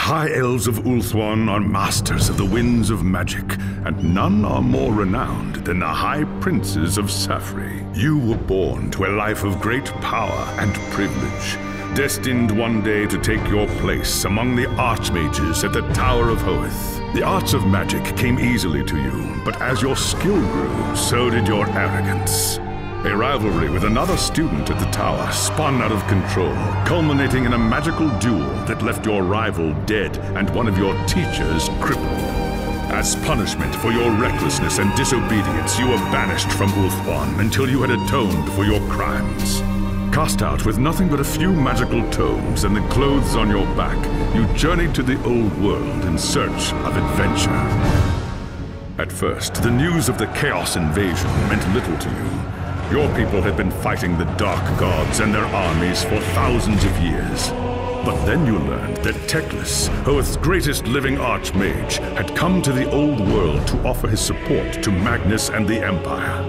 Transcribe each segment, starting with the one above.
High Elves of Ulthuan are masters of the winds of magic, and none are more renowned than the High Princes of Safri. You were born to a life of great power and privilege, destined one day to take your place among the Archmages at the Tower of Hoeth. The arts of magic came easily to you, but as your skill grew, so did your arrogance. A rivalry with another student at the tower spun out of control, culminating in a magical duel that left your rival dead and one of your teachers crippled. As punishment for your recklessness and disobedience, you were banished from Ulthuan until you had atoned for your crimes. Cast out with nothing but a few magical tomes and the clothes on your back, you journeyed to the old world in search of adventure. At first, the news of the Chaos invasion meant little to you. Your people had been fighting the Dark Gods and their armies for thousands of years. But then you learned that Teclis, Hoeth's greatest living archmage, had come to the old world to offer his support to Magnus and the Empire.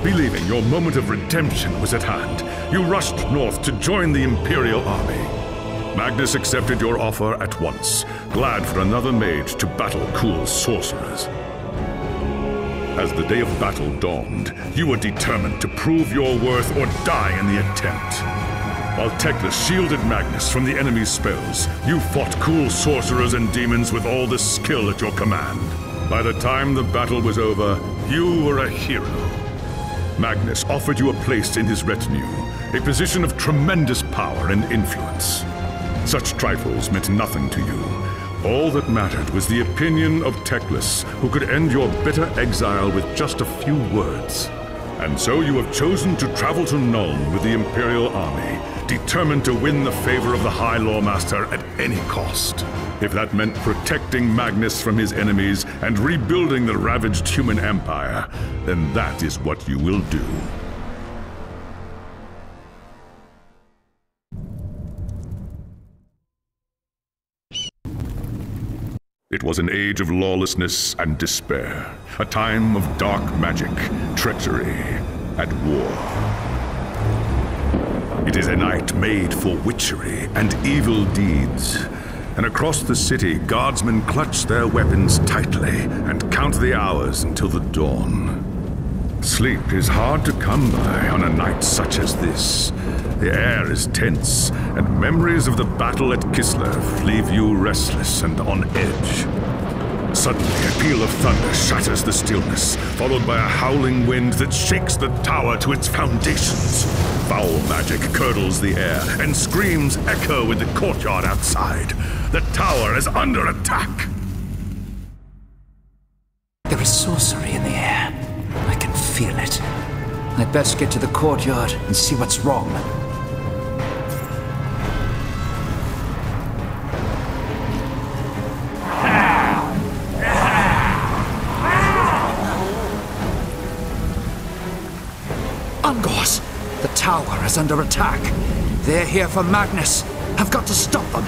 Believing your moment of redemption was at hand, you rushed north to join the Imperial army. Magnus accepted your offer at once, glad for another mage to battle Kul's sorcerers. As the day of battle dawned, you were determined to prove your worth or die in the attempt. While Teclis shielded Magnus from the enemy's spells, you fought Kul's sorcerers and demons with all the skill at your command. By the time the battle was over, you were a hero. Magnus offered you a place in his retinue, a position of tremendous power and influence. Such trifles meant nothing to you. All that mattered was the opinion of Teclis, who could end your bitter exile with just a few words. And so you have chosen to travel to Nuln with the Imperial army, determined to win the favor of the High Lawmaster at any cost. If that meant protecting Magnus from his enemies and rebuilding the ravaged human empire, then that is what you will do. It was an age of lawlessness and despair, a time of dark magic, treachery, and war. It is a night made for witchery and evil deeds, and across the city, guardsmen clutch their weapons tightly and count the hours until the dawn. Sleep is hard to come by on a night such as this. The air is tense, and memories of the battle at Kislev leave you restless and on edge. Suddenly, a peal of thunder shatters the stillness, followed by a howling wind that shakes the tower to its foundations. Foul magic curdles the air, and screams echo in the courtyard outside. The tower is under attack! There is sorcery in the air. I can feel it. I'd best get to the courtyard and see what's wrong. Ungors! The tower is under attack. They're here for Magnus. I've got to stop them.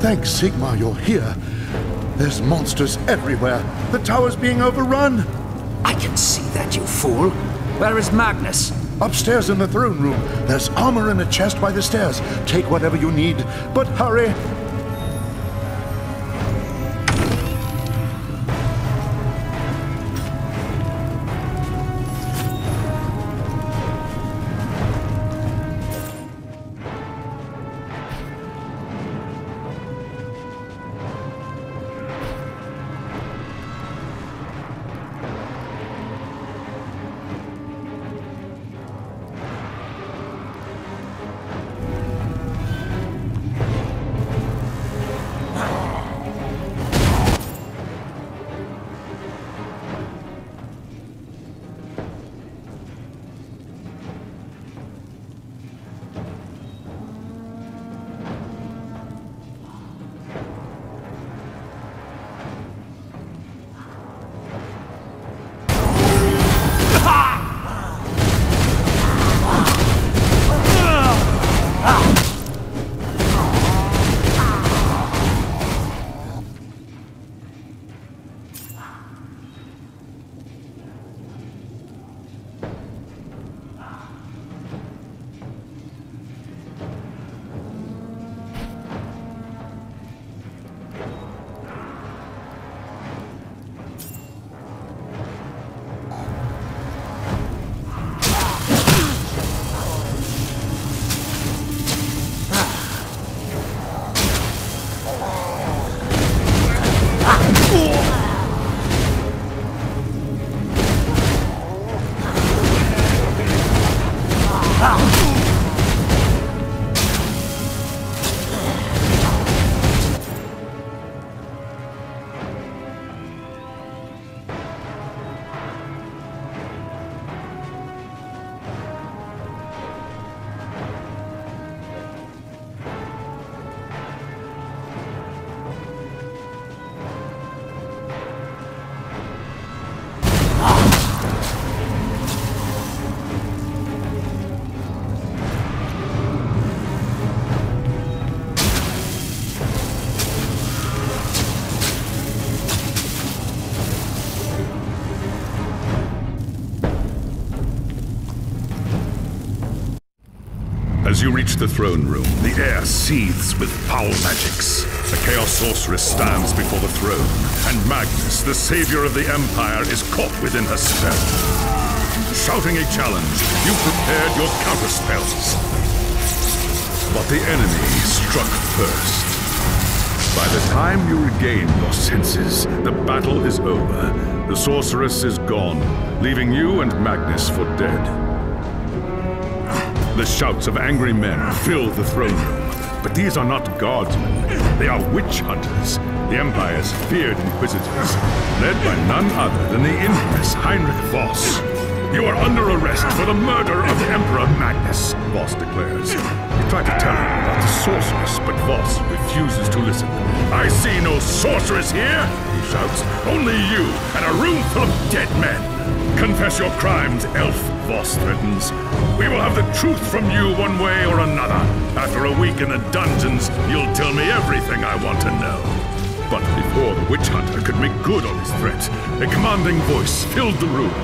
Thanks, Sigmar, you're here. There's monsters everywhere. The tower's being overrun. I can see that, you fool. Where is Magnus? Upstairs in the throne room. There's armor in a chest by the stairs. Take whatever you need, but hurry. As you reach the throne room, the air seethes with foul magics. The Chaos Sorceress stands before the throne, and Magnus, the savior of the Empire, is caught within her spell. Shouting a challenge, you prepared your counterspells. But the enemy struck first. By the time you regain your senses, the battle is over. The sorceress is gone, leaving you and Magnus for dead. The shouts of angry men fill the throne room, but these are not guardsmen. They are witch hunters, the Empire's feared inquisitors, led by none other than the infamous Heinrich Voss. You are under arrest for the murder of the Emperor Magnus, Voss declares. You try to tell him about the sorceress, but Voss refuses to listen. I see no sorceress here, he shouts. Only you and a room full of dead men. Confess your crimes, elf, Voss threatens. We will have the truth from you one way or another. After a week in the dungeons, you'll tell me everything I want to know. But before the witch hunter could make good on his threat, a commanding voice filled the room.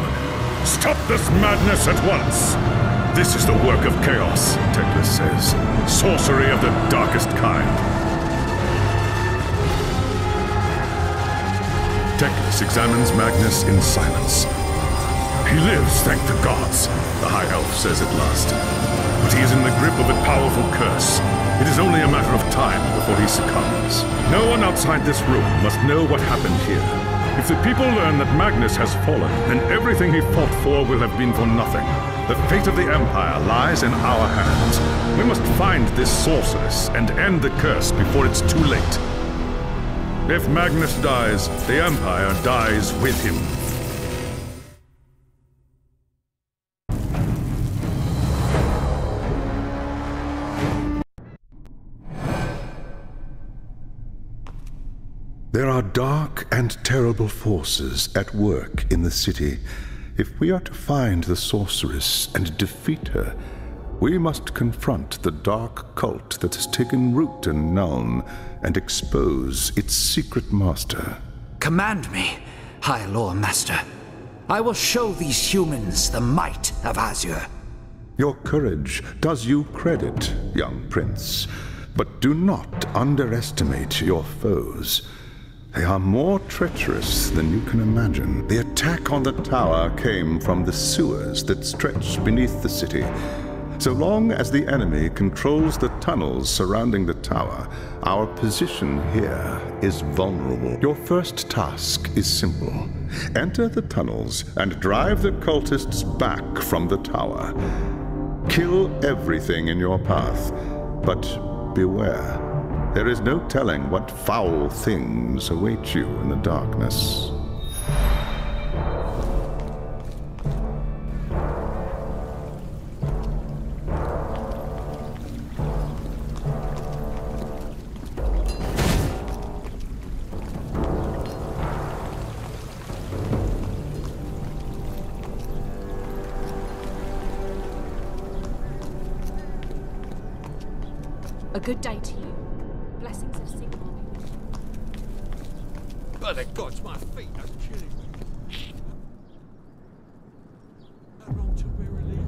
Stop this madness at once! This is the work of chaos, Teclis says. Sorcery of the darkest kind. Teclis examines Magnus in silence. He lives, thank the gods, the High Elf says at last. But he is in the grip of a powerful curse. It is only a matter of time before he succumbs. No one outside this room must know what happened here. If the people learn that Magnus has fallen, then everything he fought for will have been for nothing. The fate of the Empire lies in our hands. We must find this sorceress and end the curse before it's too late. If Magnus dies, the Empire dies with him. There are dark and terrible forces at work in the city. If we are to find the sorceress and defeat her, we must confront the dark cult that has taken root in Nuln and expose its secret master. Command me, High Lore Master. I will show these humans the might of Azure. Your courage does you credit, young prince, but do not underestimate your foes. They are more treacherous than you can imagine. The attack on the tower came from the sewers that stretch beneath the city. So long as the enemy controls the tunnels surrounding the tower, our position here is vulnerable. Your first task is simple. Enter the tunnels and drive the cultists back from the tower. Kill everything in your path, but beware. There is no telling what foul things await you in the darkness. A good day to you. Blessings of Sigmar. By the gods, my feet are chilling. Not wrong to wearily.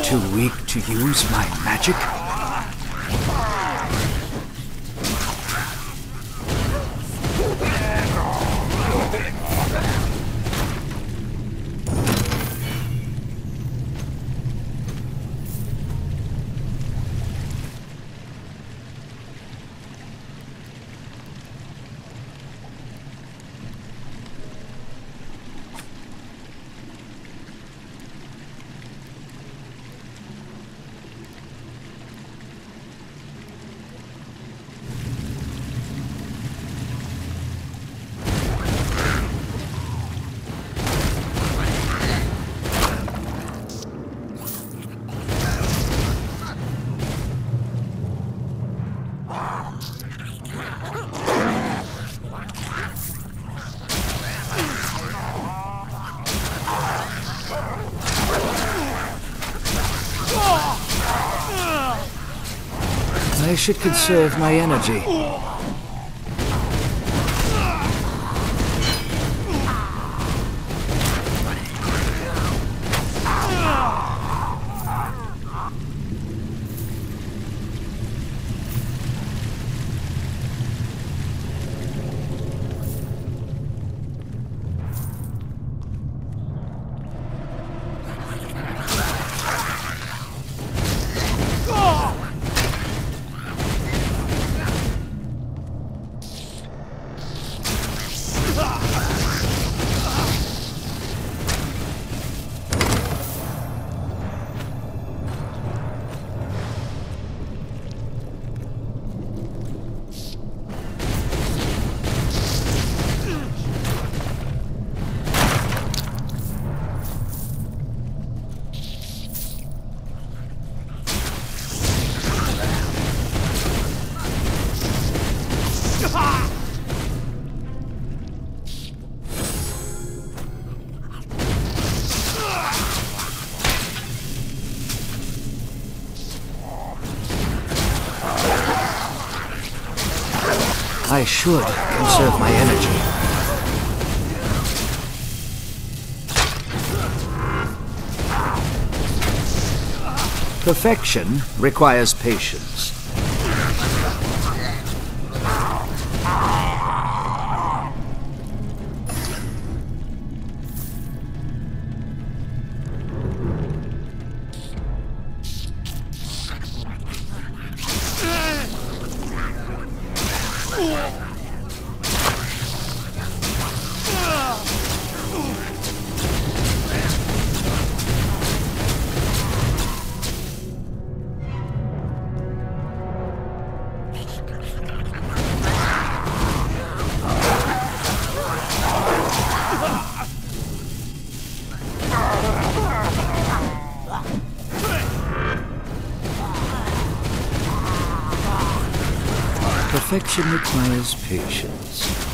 too weak to use my magic? I should conserve my energy. I should conserve my energy. Perfection requires patience. Perfection requires patience.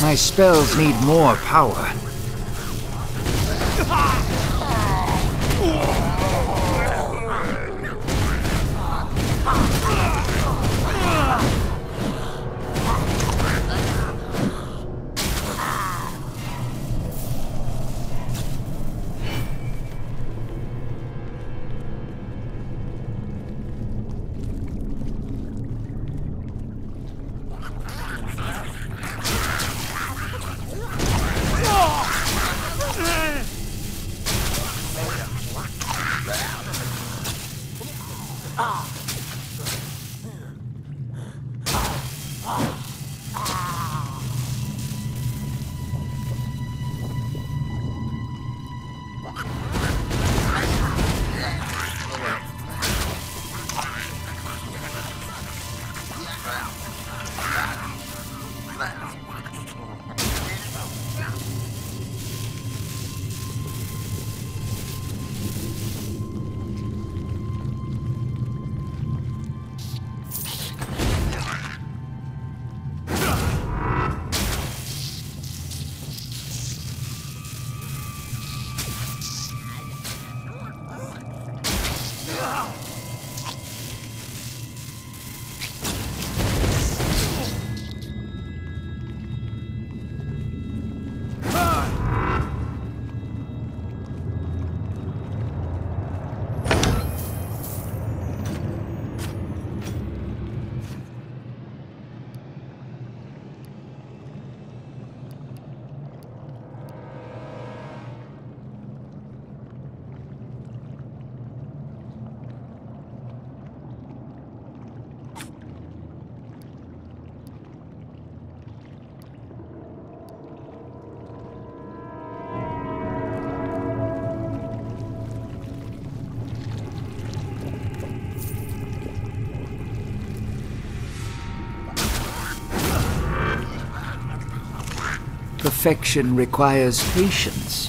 My spells need more power. perfection requires patience.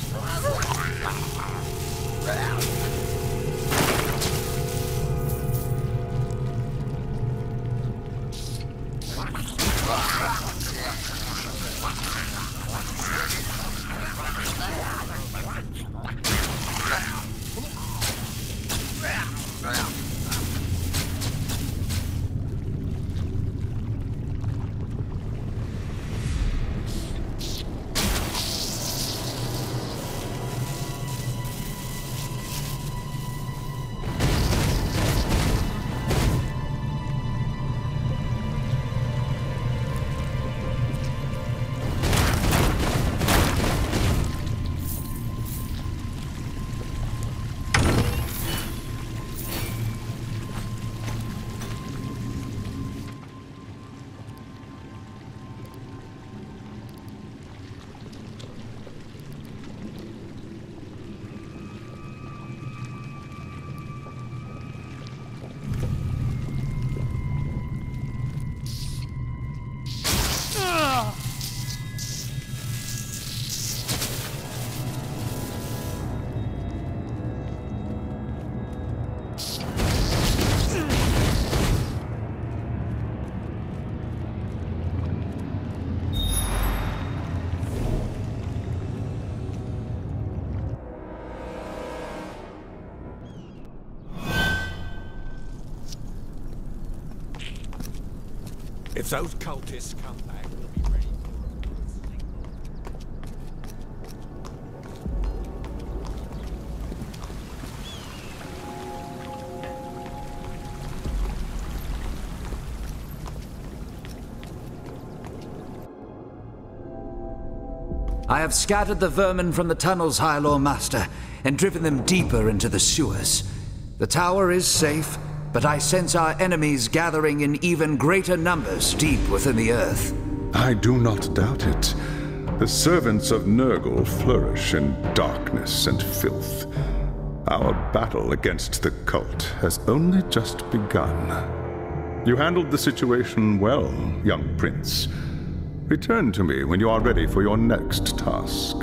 If those cultists come back, we'll be ready for them. I have scattered the vermin from the tunnels, High Lord Master, and driven them deeper into the sewers. The tower is safe, but I sense our enemies gathering in even greater numbers deep within the earth. I do not doubt it. The servants of Nurgle flourish in darkness and filth. Our battle against the cult has only just begun. You handled the situation well, young prince. Return to me when you are ready for your next task.